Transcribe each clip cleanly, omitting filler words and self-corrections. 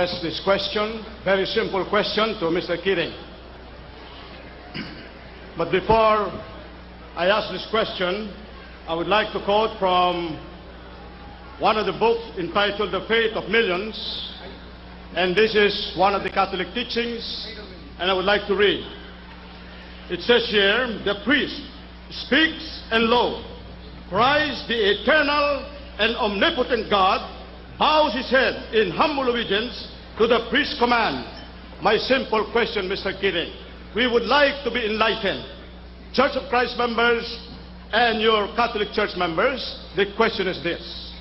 address this question, very simple question, to Mr. Keating. But before I ask this question, I would like to quote from one of the books entitled The Faith of Millions, and this is one of the Catholic teachings, and I would like to read. It says here, the priest speaks, and lo, Christ, the eternal and omnipotent God, bows his head in humble obedience to the priest's command. My simple question, Mr. Keating, we would like to be enlightened. Church of Christ members and your Catholic Church members, the question is this: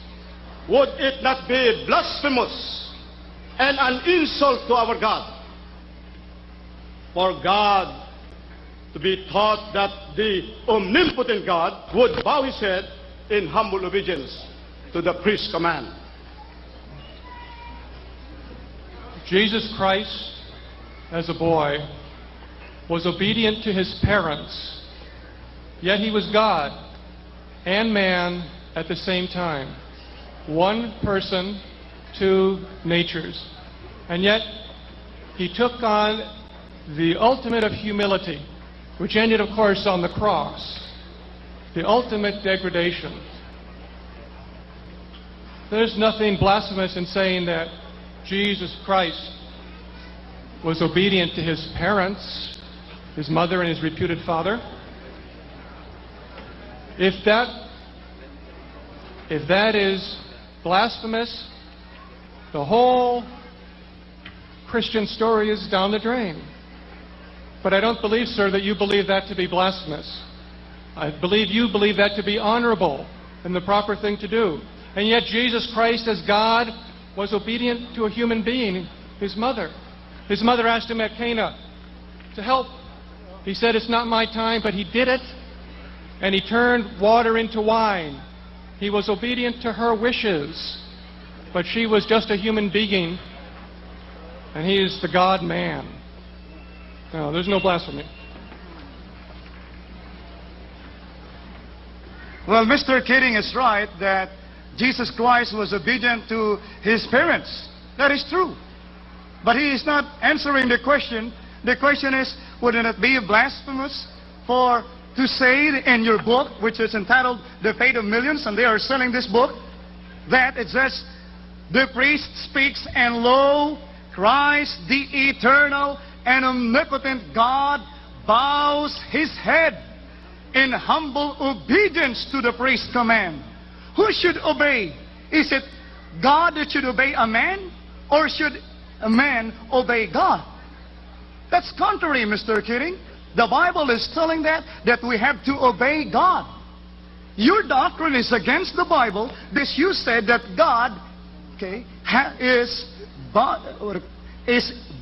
would it not be blasphemous and an insult to our God for God to be taught that the omnipotent God would bow his head in humble obedience to the priest's command? Jesus Christ, as a boy, was obedient to his parents, yet he was God and man at the same time. One person, two natures. And yet, he took on the ultimate of humility, which ended, of course, on the cross, the ultimate degradation. There's nothing blasphemous in saying that Jesus Christ was obedient to his parents, his mother and his reputed father. If that is blasphemous, the whole Christian story is down the drain. But I don't believe, sir, that you believe that to be blasphemous. I believe you believe that to be honorable and the proper thing to do. And yet Jesus Christ, as God, was obedient to a human being, his mother. His mother asked him at Cana to help. He said, "It's not my time," but he did it. And he turned water into wine. He was obedient to her wishes. But she was just a human being, and he is the God-man. No, there's no blasphemy. Well, Mr. Keating is right that Jesus Christ was obedient to his parents. That is true. But he is not answering the question. The question is, wouldn't it be blasphemous to say in your book, which is entitled The Faith of Millions, and they are selling this book, that it says, the priest speaks, and lo, Christ, the eternal and omnipotent God, bows his head in humble obedience to the priest's command. Who should obey? Is it God that should obey a man, or should a man obey God? That's contrary, Mr. Keating. The Bible is telling that we have to obey God. Your doctrine is against the Bible. This you said that God, is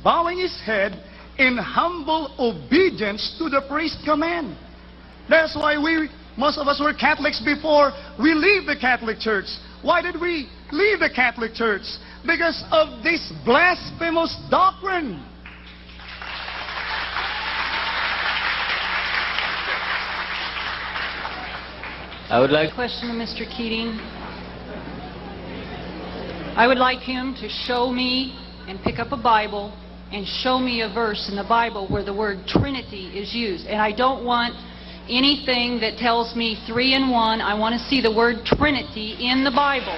bowing his head in humble obedience to the priest's command. That's why most of us were Catholics before we leave the Catholic Church. Why did we leave the Catholic Church? Because of this blasphemous doctrine. I would like question to Mr. Keating. I would like him to show me and pick up a Bible and show me a verse in the Bible where the word Trinity is used. And I don't want anything that tells me 3 in 1. I want to see the word Trinity in the Bible.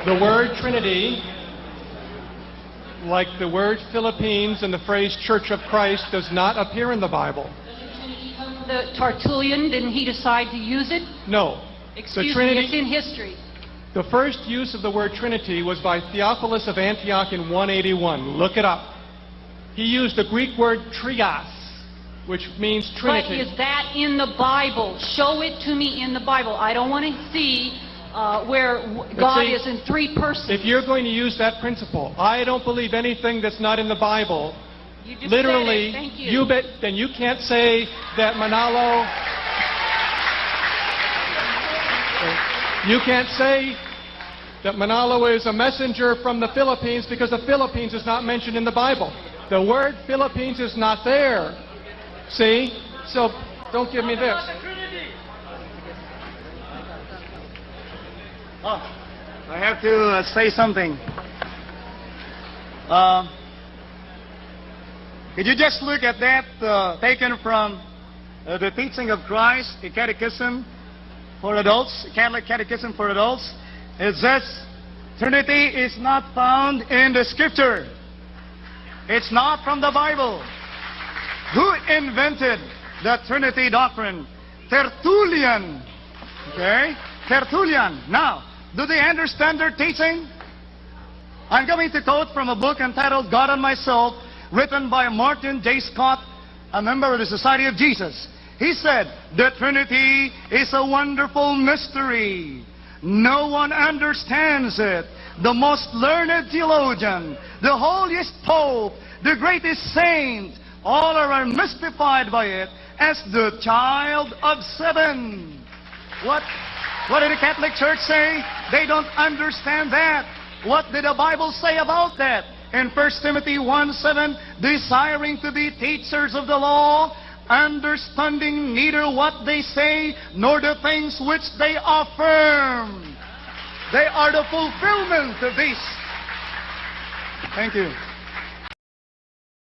The word Trinity, like the word Philippines and the phrase Church of Christ, does not appear in the Bible. The Tertullian, didn't he decide to use it? No. Excuse me, it's in history. The first use of the word Trinity was by Theophilus of Antioch in 181. Look it up. He used the Greek word trias, which means Trinity. But is that in the Bible? Show it to me in the Bible. I don't want to see where God is in 3 persons. If you're going to use that principle, I don't believe anything that's not in the Bible. You just literally, said it. Thank you. Then you can't say that Manalo. You can't say that Manalo is a messenger from the Philippines because the Philippines is not mentioned in the Bible. The word Philippines is not there. See? So Don't give me this. Oh, I have to say something. Could you just look at that taken from the teaching of Christ, a catechism for adults, a Catholic catechism for adults? It says, Trinity is not found in the Scripture. It's not from the Bible. Who invented the Trinity doctrine? Tertullian. Okay? Tertullian. Now, do they understand their teaching? I'm going to quote from a book entitled God and Myself, written by Martin J. Scott, a member of the Society of Jesus. He said, the Trinity is a wonderful mystery. No one understands it. The most learned theologian, the holiest pope, the greatest saint, all are mystified by it as the child of seven. What did the Catholic Church say? They don't understand that. What did the Bible say about that? In 1 Timothy 1:7, desiring to be teachers of the law, understanding neither what they say nor the things which they affirm. They are the fulfillment of this. Thank you.